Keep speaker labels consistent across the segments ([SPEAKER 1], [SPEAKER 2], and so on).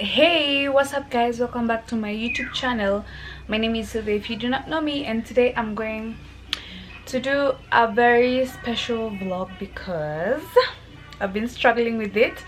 [SPEAKER 1] Hey, what's up guys? Welcome back to my YouTube channel. My name is Sylvia if you do not know me, and today I'm going to do a very special vlog because I've been struggling with it,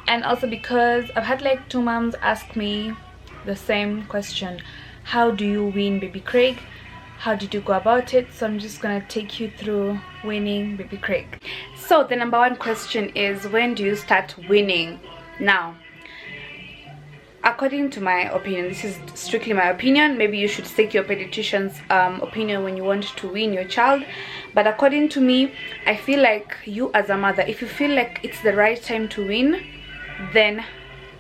[SPEAKER 1] and also because I've had like 2 moms ask me the same question: how do you wean baby Craig? How did you go about it? So I'm just gonna take you through weaning baby Craig. So the number one question is, when do you start weaning? Now, according to my opinion, this is strictly my opinion, maybe you should take your pediatrician's opinion when you want to wean your child, but according to me, I feel like you as a mother, if you feel like it's the right time to wean, then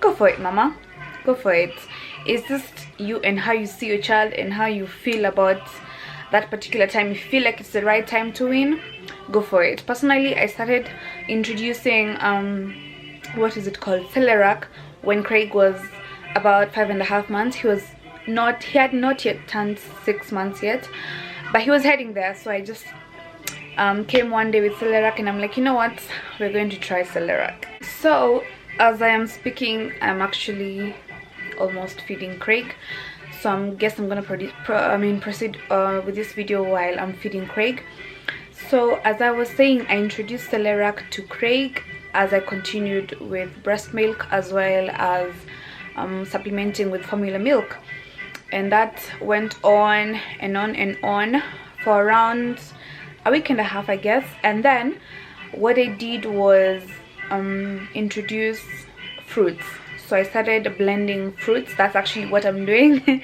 [SPEAKER 1] go for it, mama, go for it. It's just you and how you see your child and how you feel about that particular time. If you feel like it's the right time to wean, go for it. Personally, I started introducing what is it called, Celerac, when Craig was about 5.5 months. He had not yet turned 6 months yet, but he was heading there. So I just came one day with Celerac, and I'm like, you know what, we're going to try Celerac. So as I am speaking, I'm actually almost feeding Craig, so I guess I'm gonna proceed with this video while I'm feeding Craig. So as I was saying, I introduced Celerac to Craig as I continued with breast milk, as well as supplementing with formula milk, and that went on and on and on for around a week and a half, I guess. And then what I did was introduce fruits. So I started blending fruits. That's actually what I'm doing.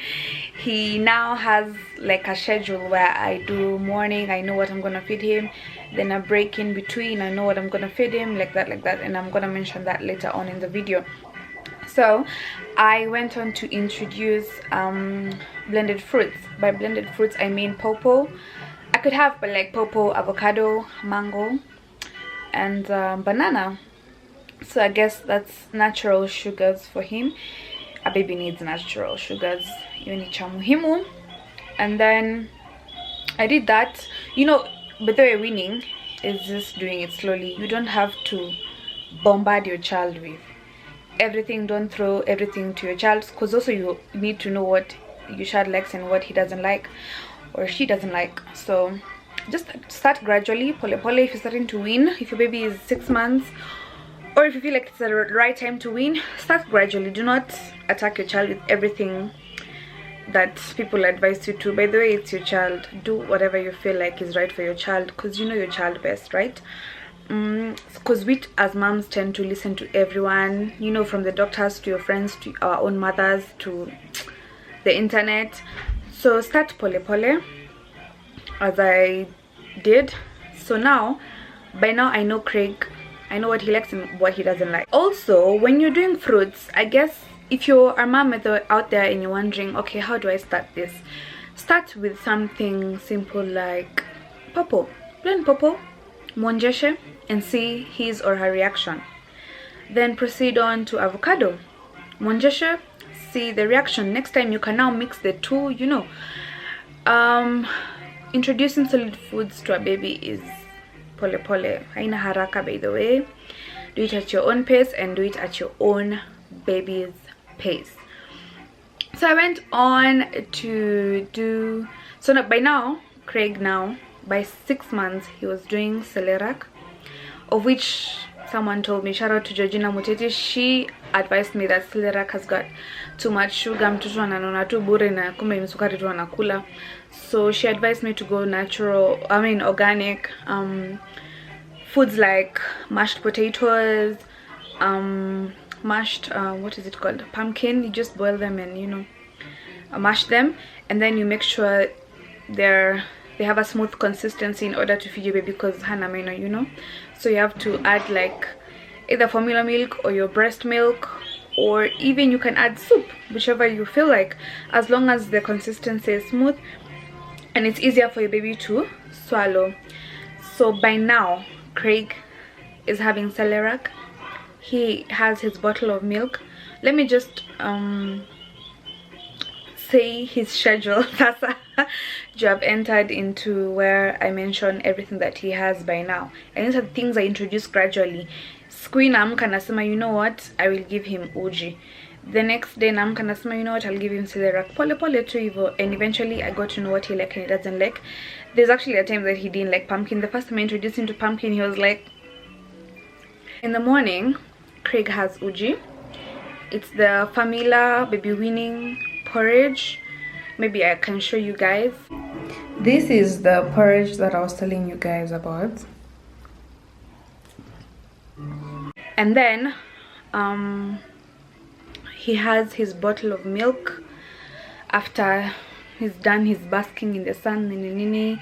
[SPEAKER 1] He now has like a schedule where I do morning, I know what I'm gonna feed him, then a break in between, I know what I'm gonna feed him, like that, and I'm gonna mention that later on in the video. So I went on to introduce blended fruits. By blended fruits, I mean pawpaw. I could have like pawpaw, avocado, mango, and banana. So I guess that's natural sugars for him. A baby needs natural sugars, yoni cha muhimu. And then I did that. You know, but the way weaning is just doing it slowly. You don't have to bombard your child with everything. Don't throw everything to your child, because also you need to know what your child likes and what he doesn't like or she doesn't like. So just start gradually, pole pole. If you're starting to wean, if your baby is 6 months, or if you feel like it's the right time to wean, start gradually. Do not attack your child with everything that people advise you to. By the way, it's your child. Do whatever you feel like is right for your child, because you know your child best, right? Because we as moms tend to listen to everyone, you know, from the doctors to your friends to our own mothers to the internet. So start pole pole, as I did. So now, by now, I know Craig, I know what he likes and what he doesn't like. Also, when you're doing fruits, I guess if you're a mom out there and you're wondering, okay, how do I start this? Start with something simple like pawpaw. Blend pawpaw, monjeshe, and see his or her reaction. Then proceed on to avocado, monjeshe, see the reaction. Next time you can now mix the two, you know. Introducing solid foods to a baby is pole pole, haina haraka, by the way. Do it at your own pace and do it at your own baby's pace. So I went on to do, so now, by now Craig, now by 6 months, he was doing Celerac, of which someone told me, shout out to Georgina Mutete, she advised me that Celerac has got too much sugar, mtoto ananona tu bure na kumbe ni sukari tu anakula. So she advised me to go natural, organic, foods like mashed potatoes, mashed what is it called, pumpkin. You just boil them and, you know, mash them, and then you make sure they have a smooth consistency in order to feed your baby, because hana meno, you know. So you have to add like either formula milk or your breast milk, or even you can add soup, whichever you feel like, as long as the consistency is smooth and it's easier for your baby to swallow. So by now Craig is having Celerac. He has his bottle of milk. Let me just say his schedule. Sasa you have entered into where I mention everything that he has by now, and these are the things I introduce gradually. Siku inaamka nasema, you know what, I will give him uji. the next day naamka nasema, you know what, I'll give him Celerac pole pole tu hivyo, and eventually I got to know what he like and he doesn't like. There's actually a time that he didn't like pumpkin. The first time I introduced him to pumpkin, he was like, in the morning Craig has uji. It's the Famila baby weaning porridge. Maybe I can show you guys. This is the porridge that I was telling you guys about. And then he has his bottle of milk after he's done his basking in the sun.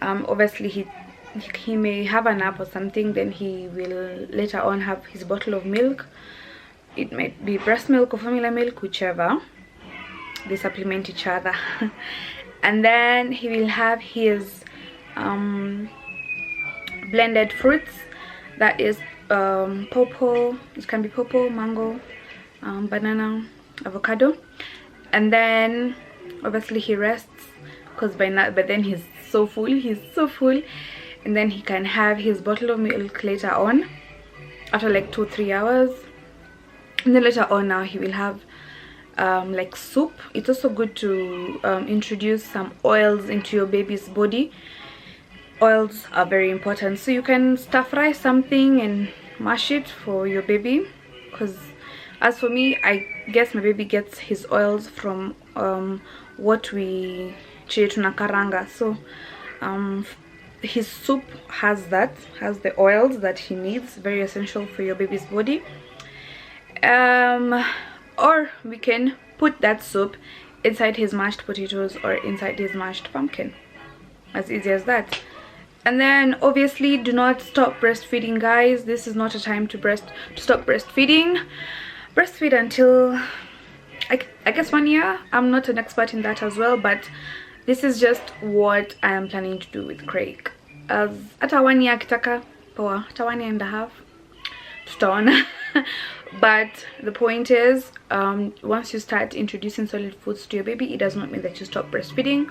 [SPEAKER 1] Obviously he may have a nap or something, then he will later on have his bottle of milk. It might be breast milk or formula milk, whichever. They supplement each other. And then he will have his blended fruits, that is pawpaw, it can be pawpaw, mango, banana, avocado. And then obviously he rests because by then he's so full, and then he can have his bottle of milk later on after like 2-3 hours. And then later on now he will have like soup. It's also good to introduce some oils into your baby's body. Oils are very important, so you can stir fry something and mash it for your baby, because as for me, I guess my baby gets his oils from what we tuna karanga. So his soup has the oils that he needs, very essential for your baby's body. Or we can put that soup inside his mashed potatoes or inside his mashed pumpkin, as easy as that. And then obviously do not stop breastfeeding, guys. This is not a time to stop breastfeeding. Breastfeed until I guess 1 year. I'm not an expert in that as well, but this is just what I am planning to do with Craig. As ata 1 year kitaka poa, ata 1 year and a half tutaona. But the point is, once you start introducing solid foods to your baby, it does not mean that you stop breastfeeding.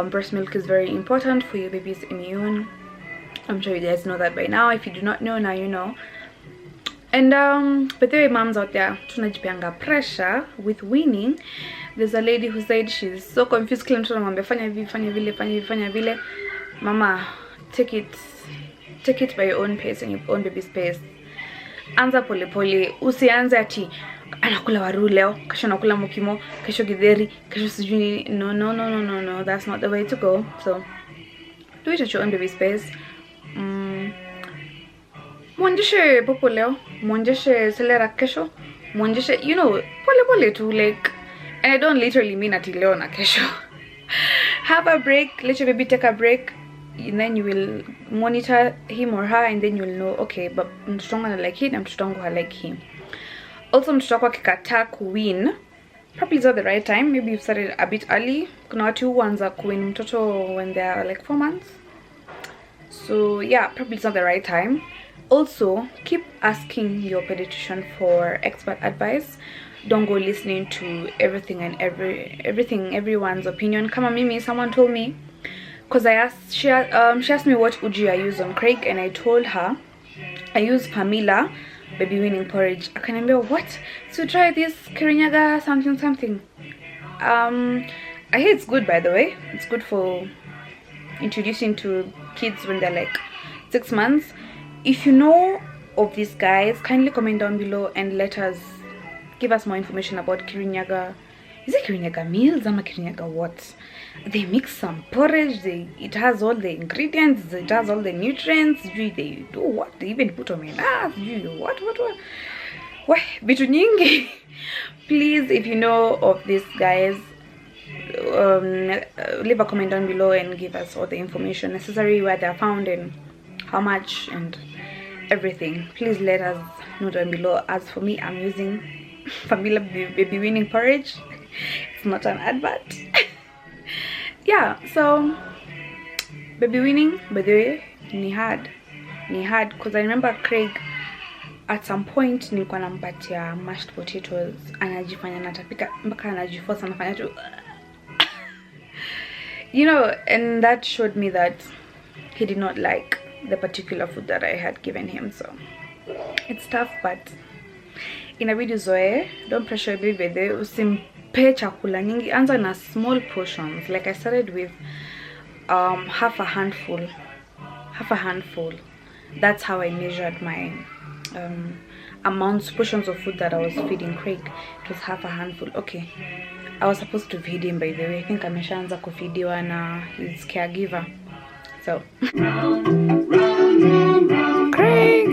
[SPEAKER 1] Breast milk is very important for your baby's immune. I'm sure you guys know that by now. If you do not know, now you know. And by the way, moms out there, tunajipeanga pressure with weaning. There's a lady who said she's so confused. Fanya vile. Mama, take it by your own pace and your own baby's pace. Anza pole pole, usianze ati anakula waru leo, kesho anakula mukimo, kesho githeri, kesho sijui. No, that's not the way to go. So do it at your own baby space. Mwonjeshe popo leo, mwonjeshe Celerac kesho, mwonjeshe, you know, pole pole too, like, and I don't literally mean ati leo na kesho. Have a break, let your baby take a break. And then you will monitor him or her, and then you'll know, okay, but mtoto wangu like him na mtoto wangu like him. Also, mtoto wako akikataa kuwin, probably it's not the right time. Maybe you started a bit early. Kuna watu huanza kuwin mtoto when they are like 4 months. So yeah, probably it's not the right time. Also, keep asking your pediatrician for expert advice. Don't go listening to everything and everyone's opinion. Kama mimi, someone told me, because she asked me what uji I use on Craig, and I told her I use Famila baby weaning porridge. Akaniambia, what? So try this Kirinyaga something. I hear it's good, by the way. It's good for introducing to kids when they're like 6 months. If you know of these guys, kindly comment down below and give us more information about Kirinyaga. Is it Kirinyaga meals? Ama Kirinyaga what? They mix some porridge, it has all the ingredients, it has all the nutrients. They do what? They even put omena. What? Bitu nyingi. Please, if you know of these guys, leave a comment down below and give us all the information necessary, where they are found and how much and everything. Please let us know down below. As for me, I'm using Famila baby weaning porridge. It's not an advert. Yeah, so baby weaning, by the way, ni hard because I remember Craig at some point nilikuwa nampatia mashed potatoes, anajifanya natapika mpaka anajiforce anafanya tu you know, and that showed me that he did not like the particular food that I had given him. So it's tough, but inabidi uzoe. Don't pressure your baby there. Usimpe chakula nyingi, anza na small portions. Like I started with half a handful. That's how I measured my portions of food that I was feeding Craig. It was half a handful. Okay, I was supposed to feed him, by the way. I think ameshaanza kufidiwa na his caregiver. So Craig,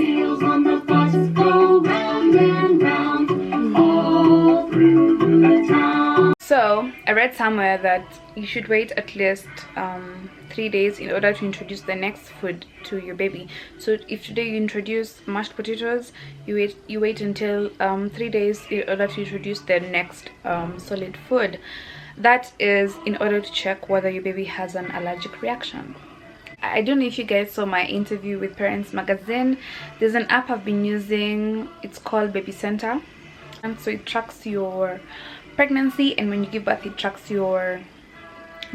[SPEAKER 1] so I read somewhere that you should wait at least 3 days in order to introduce the next food to your baby. So if today you introduce mashed potatoes, you wait until 3 days in order to introduce the next solid food. That is in order to check whether your baby has an allergic reaction. I don't know if you guys saw my interview with Parents Magazine. There's an app I've been using. It's called Baby Center, and so it tracks your pregnancy, and when you give birth it tracks your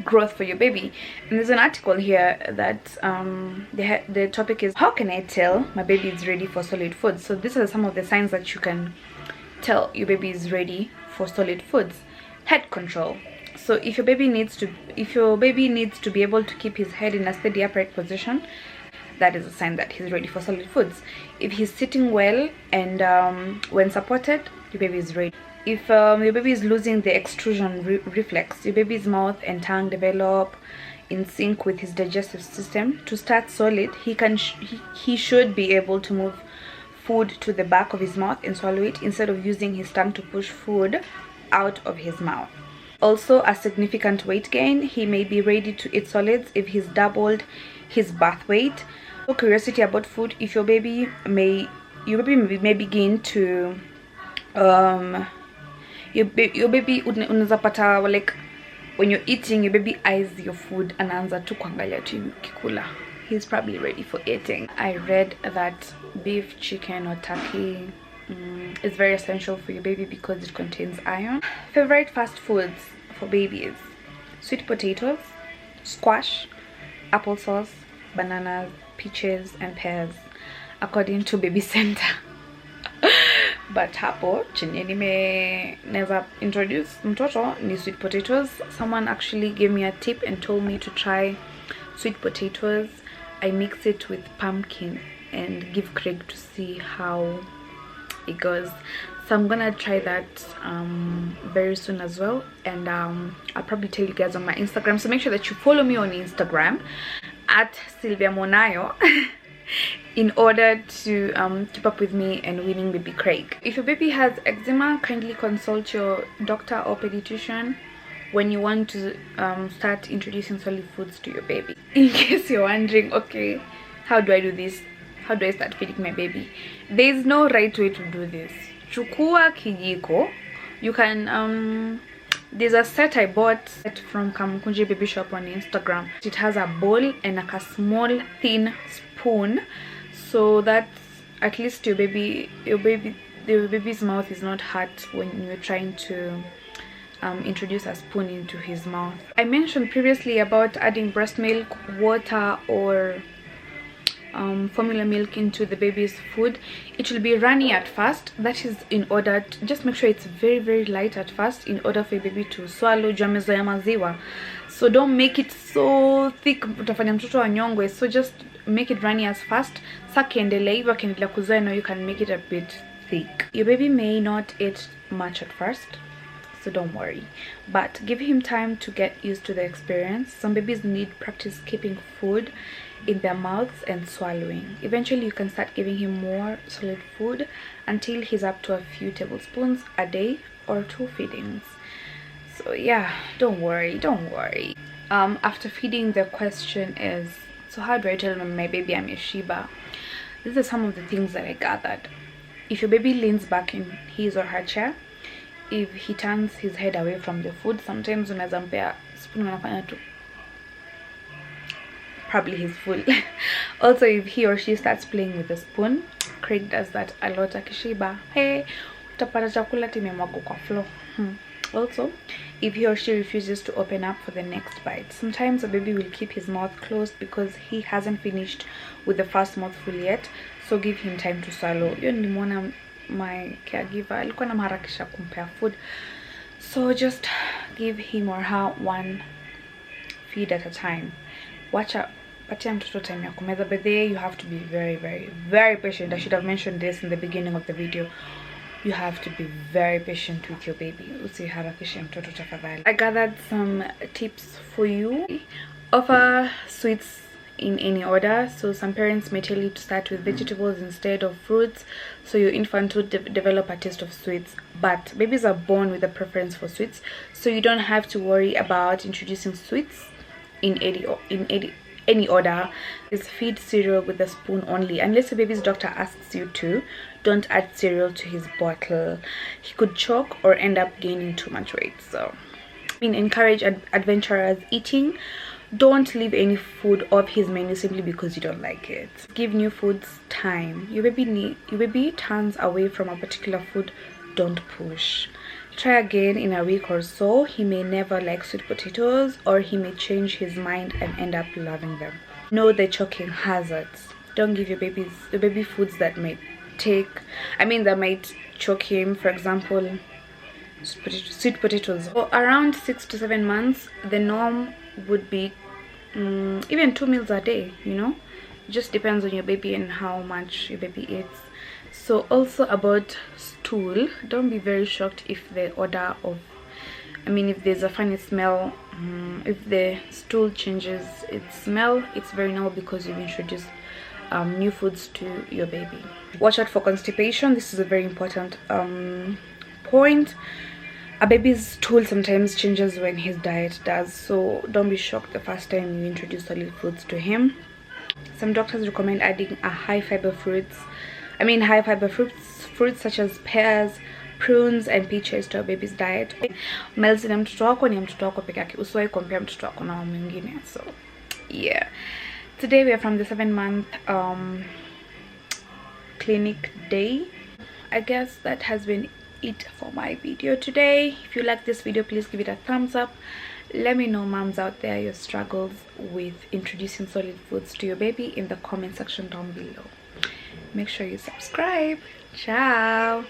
[SPEAKER 1] growth for your baby. And there's an article here that the topic is, how can I tell my baby is ready for solid foods? So these are some of the signs that you can tell your baby is ready for solid foods. Head control. So if your baby needs to be able to keep his head in a steady upright position, that is a sign that he's ready for solid foods. If he's sitting well and when supported, your baby is ready. If your baby is losing the extrusion reflex, your baby's mouth and tongue develop in sync with his digestive system. To start solid, he should be able to move food to the back of his mouth and swallow it instead of using his tongue to push food out of his mouth. Also, a significant weight gain. He may be ready to eat solids if he's doubled his birth weight. So curiosity about food. If your baby may begin to your baby unaweza pata, like when you're eating, your baby eyes your food and anaanza tu kuangalia tu kikula. He's probably ready for eating. I read that beef, chicken or turkey is very essential for your baby because it contains iron. Favorite fast foods for babies: sweet potatoes, squash, applesauce, bananas, peaches and pears, according to Baby Center. But hapo chenye never introduce mtoto ni sweet potatoes. Someone actually gave me a tip and told me to try sweet potatoes. I mix it with pumpkin and give Craig to see how it goes. So I'm gonna try that very soon as well, and I'll probably tell you guys on my Instagram. So make sure that you follow me on Instagram at Sylvia Monayo in order to keep up with me and Weaning baby Craig. If your baby has eczema, kindly consult your doctor or pediatrician when you want to start introducing solid foods to your baby. In case you're wondering, okay, how do I do this? How do I start feeding my baby? There is no right way to do this. Chukua kijiko. You can there's a set I bought from Kamukunji Baby Shop on Instagram. It has a bowl and like a small thin spoon, so that at least the baby's mouth is not hurt when you're trying to introduce a spoon into his mouth. I mentioned previously about adding breast milk, water or formula milk into the baby's food. It will be runny at first. That is in order to just make sure it's very light at first in order for your baby to swallow jamezoea maziwa. So don't make it so thick utafanya mtoto anyongwe. So just make it runny as fast. Sakiendelea hivyo akiendelea kuzoea, now you can make it a bit thick. Your baby may not eat much at first, so don't worry, but give him time to get used to the experience. Some babies need practice keeping food in their mouths and swallowing. Eventually you can start giving him more solid food until he's up to a few tablespoons a day or 2 feedings. So yeah, don't worry. After feeding, the question is, so how do I tell my baby I'm a Shiba? These are some of the things that I gathered. If your baby leans back in his or her chair, if he turns his head away from the food, sometimes unaweza mpea spoon anafanya tu, probably he's full. Also, if he or she starts playing with the spoon, Craig does that a lot akishiba. Hey, utapata chakula timemwaga kwa floor. Also, if he or she refuses to open up for the next bite, sometimes a baby will keep his mouth closed because he hasn't finished with the first mouthful yet, so give him time to swallow. Hiyo nimeona my caregiver alikuwa namharakisha kumpea food, so just give him or her one feed at a time. Patia mtoto time ya kumeza, but there you have to be very patient. I should have mentioned this in the beginning of the video. You have to be very patient with your baby. Usiharakishe mtoto tafadhali. I gathered some tips for you. Offer sweets in any order. So some parents may tell you to start with vegetables instead of fruits, so your infant would develop a taste of sweets. But babies are born with a preference for sweets, so you don't have to worry about introducing sweets in any order. Is feed cereal with a spoon only, unless your baby's doctor asks you to. Don't add cereal to his bottle. He could choke or end up gaining too much weight. So encourage adventurous eating. Don't leave any food off his menu simply because you don't like it. Give new foods time. Your baby turns away from a particular food. Don't push. Try again in a week or so. He may never like sweet potatoes, or he may change his mind and end up loving them. Know the choking hazards. Don't give your baby foods that might choke him. For example, sweet potatoes. For around 6 to 7 months, the norm would be even 2 meals a day, you know. It just depends on your baby and how much your baby eats. So also about stool, don't be very shocked if the odor of, if there's a funny smell, if the stool changes its smell, it's very normal because you've introduced new foods to your baby. Watch out for constipation. This is a very important point. A baby's stool sometimes changes when his diet does, so don't be shocked the first time you introduce solid foods to him. Some doctors recommend adding a high fiber fruits such as pears, prunes and peaches to a baby's diet. Meals ni mtoto wako ni mtoto wako peke yake, usiwahi compare mtoto wako na mwingine. So yeah, today we are from the 7-month clinic day. I guess that has been it for my video today. If you like this video, please give it a thumbs up. Let me know, moms out there, your struggles with introducing solid foods to your baby in the comment section down below. Make sure you subscribe. Ciao.